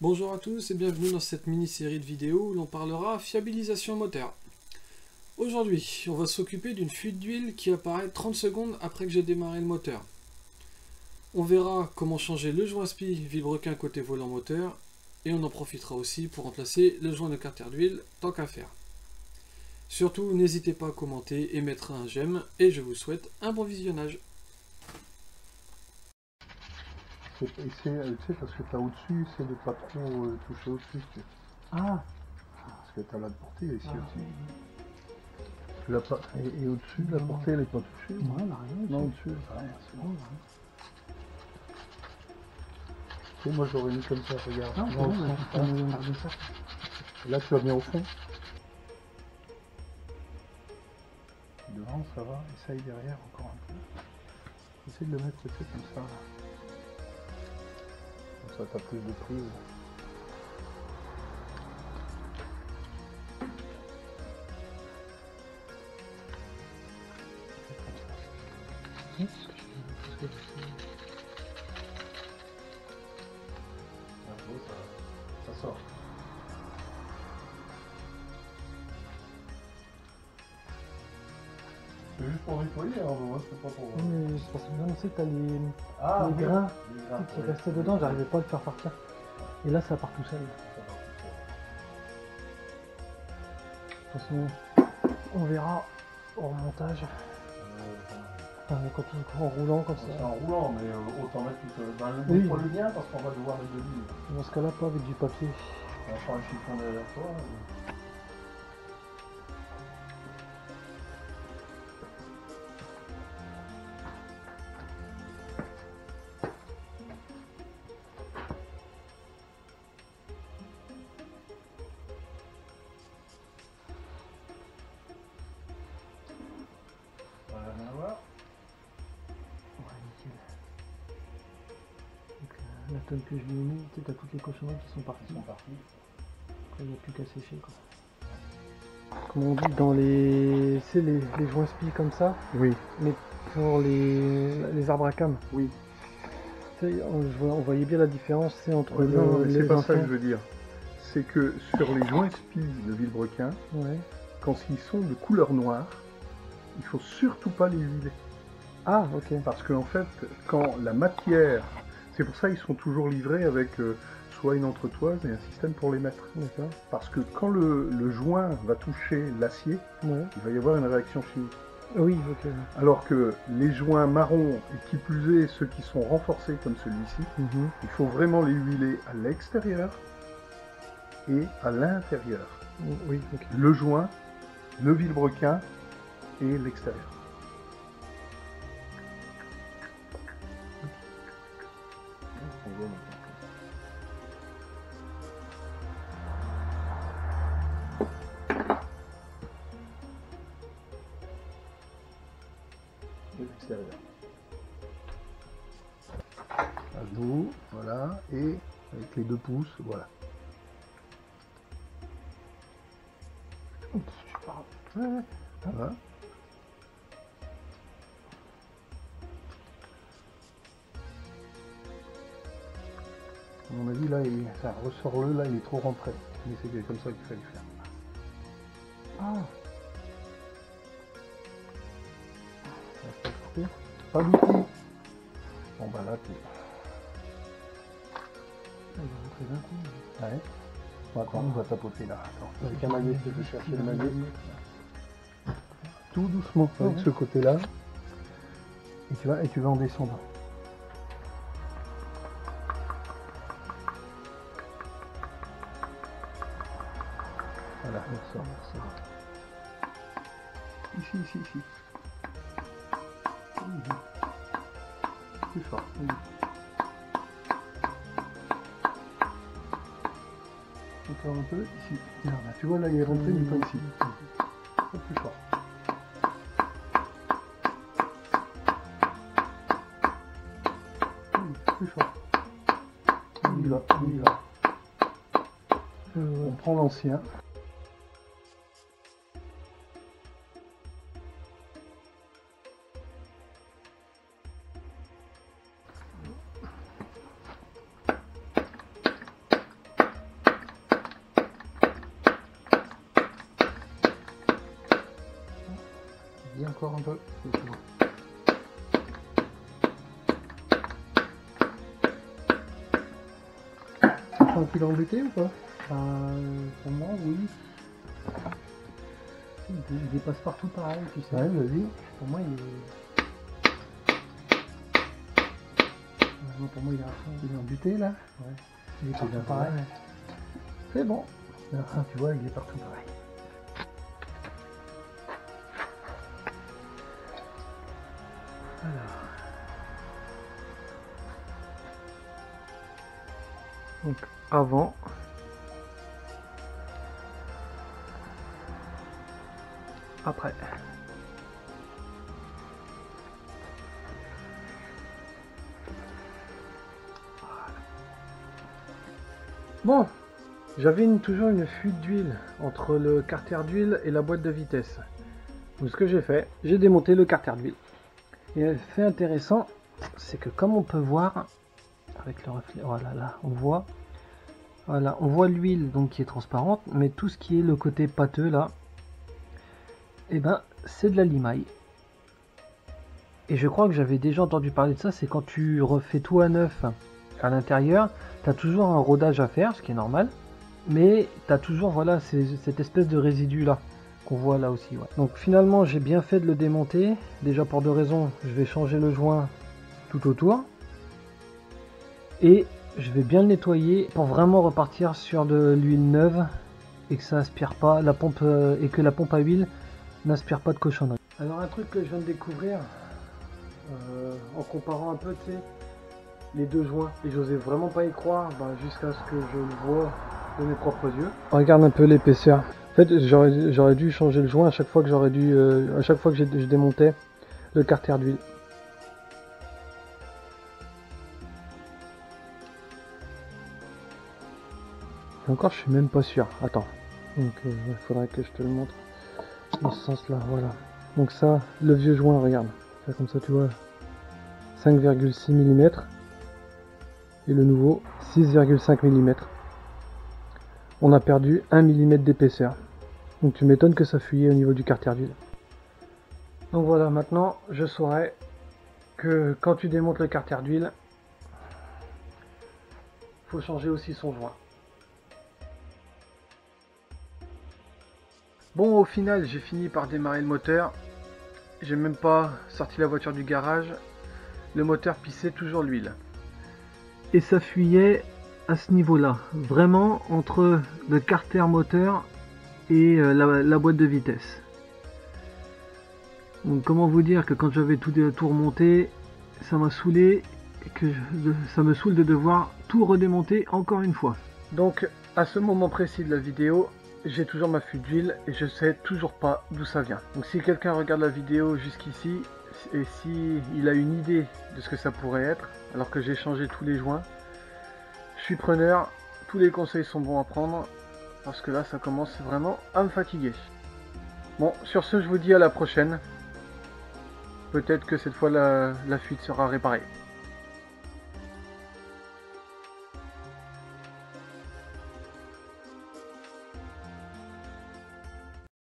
Bonjour à tous et bienvenue dans cette mini-série de vidéos où l'on parlera fiabilisation moteur. Aujourd'hui, on va s'occuper d'une fuite d'huile qui apparaît 30 secondes après que j'ai démarré le moteur. On verra comment changer le joint SPI vilebrequin côté volant moteur et on en profitera aussi pour remplacer le joint de carter d'huile tant qu'à faire. Surtout, n'hésitez pas à commenter et mettre un j'aime et je vous souhaite un bon visionnage. Tu sais, parce que tu as au-dessus, c'est de pas trop toucher au-dessus. Ah, Parce que tu as la portée ici ah, aussi. Tu l'as pas, et au-dessus, la portée, elle n'est pas touchée. ouais, on n'a rien. Non, au-dessus, rien. C'est bon. Non, Tu sais, moi, j'aurais mis comme ça, regarde. non, Dans le non, fond, on a regardé ça. Et là, tu l'as bien au fond. Devant, ça va. Essaye derrière encore un peu. Essaye de le mettre tu sais, comme ça. Là. Comme ça, tu as plus de prise. Ça sort. C'est juste pour nettoyer, hein, moi, c'est pas pour... Oui, mais je pensais bien aussi que t'as les oui. grains Les grains, qui oui. restaient dedans, j'arrivais pas à le faire partir. Et là, ça part tout seul. Ça part tout seul. De toute façon, on verra au remontage. Enfin, en roulant comme C'est ça. en roulant, mais autant mettre tout le Oui. nettoie le bien parce qu'on va devoir mettre de l'huile. Dans ce cas-là, pas avec du papier. On va faire un chiffon derrière toi. On va bien voir. Ouais, nickel. Donc, la tonne que je lui ai mis, tu sais, t'as toutes les cochonneries qui sont parties. Ils sont partis. Après, il n'y a plus qu'à sécher, quoi. Comme on dit, dans les, tu sais, les joints SPI comme ça, Oui. mais pour les arbres à cames. Oui. Tu sais, on voyait bien la différence, c'est entre Non, mais c'est les pas ça que anciens. je veux dire. C'est que sur les joints SPI de vilebrequin, Ouais. quand ils sont de couleur noire, il faut surtout pas les huiler. Ah, ok. Parce qu'en fait, quand la matière, c'est pour ça qu'ils sont toujours livrés avec soit une entretoise et un système pour les mettre. D'accord. Parce que quand le joint va toucher l'acier, Ouais. il va y avoir une réaction chimique. Oui, ok. Alors que les joints marrons, et qui plus est ceux qui sont renforcés comme celui-ci, Mhm. il faut vraiment les huiler à l'extérieur et à l'intérieur. Oui, ok. Le joint, le vilebrequin et l'extérieur. Et l'extérieur. À dos, voilà, et avec les 2 pouces, voilà. Ouais. Voilà. À mon avis, là, ça ressort là, il est trop rentré. Mais c'est comme ça qu'il fallait faire. Ah, Ça va pas couper. Pas d'outil. Bon, bah là, tu... il va rentrer d'un coup. Ouais. Bon, attends, on va tapoter là. Attends, avec un magnet, je vais chercher le magnet. Tout doucement, avec Ouais. ce côté-là. Et tu vas en descendre. Voilà, merci. Ici. Plus fort. Encore un peu, ici. Regarde, tu vois là, il est rentré, mais pas ici. Un peu plus fort. Plus fort. On y va. On prend l'ancien. Vas-y, encore un peu. Tu sens qu'il est embêté ou pas? Pour moi, oui. Il dépasse partout pareil, tu sais. Ouais, vas-y. Pour moi, il est... Non, pour moi, il est à fond. Il est embuté, là. Ouais. Il est partout pareil. C'est bon. Enfin, tu vois, il est partout pareil. Alors. Donc, avant. Après. Bon, j'avais toujours une fuite d'huile entre le carter d'huile et la boîte de vitesse. Donc ce que j'ai fait, j'ai démonté le carter d'huile. Et le fait intéressant, c'est que comme on peut voir, avec le reflet, voilà, là, on voit, voilà, on voit l'huile donc qui est transparente, mais tout ce qui est le côté pâteux là, et ben c'est de la limaille. Et je crois que j'avais déjà entendu parler de ça, c'est quand tu refais tout à neuf à l'intérieur, tu as toujours un rodage à faire, ce qui est normal, mais tu as toujours voilà, cette espèce de résidu là, qu'on voit là aussi. Ouais. Donc finalement j'ai bien fait de le démonter, déjà pour deux raisons, je vais changer le joint tout autour, et je vais bien le nettoyer pour vraiment repartir sur de l'huile neuve, et que ça aspire pas, la pompe, et que la pompe à huile n'aspire pas de cochonnerie. Alors un truc que je viens de découvrir, en comparant un peu, tu sais, les deux joints, et j'osais vraiment pas y croire jusqu'à ce que je le vois de mes propres yeux. Regarde un peu l'épaisseur. En fait, j'aurais dû changer le joint à chaque fois que je démontais le carter d'huile. Et encore, je suis même pas sûr. Attends. Donc, il faudrait que je te le montre dans ce sens-là. Voilà. Donc ça, le vieux joint, regarde. Ça, comme ça, tu vois, 5,6 mm. Et le nouveau 6,5 mm. On a perdu 1 mm d'épaisseur. Donc tu m'étonnes que ça fuyait au niveau du carter d'huile. Donc voilà, maintenant je saurais que quand tu démontes le carter d'huile, faut changer aussi son joint. Bon, au final j'ai fini par démarrer le moteur. J'ai même pas sorti la voiture du garage. Le moteur pissait toujours l'huile. Et ça fuyait à ce niveau-là, vraiment entre le carter moteur et la boîte de vitesse. Donc comment vous dire que quand j'avais tout remonté, ça m'a saoulé, et que ça me saoule de devoir tout redémonter encore une fois. Donc à ce moment précis de la vidéo, j'ai toujours ma fuite d'huile et je sais toujours pas d'où ça vient. Donc si quelqu'un regarde la vidéo jusqu'ici et si il a une idée de ce que ça pourrait être, alors que j'ai changé tous les joints, je suis preneur, tous les conseils sont bons à prendre, parce que là ça commence vraiment à me fatiguer. Bon, sur ce je vous dis à la prochaine. Peut-être que cette fois la fuite sera réparée.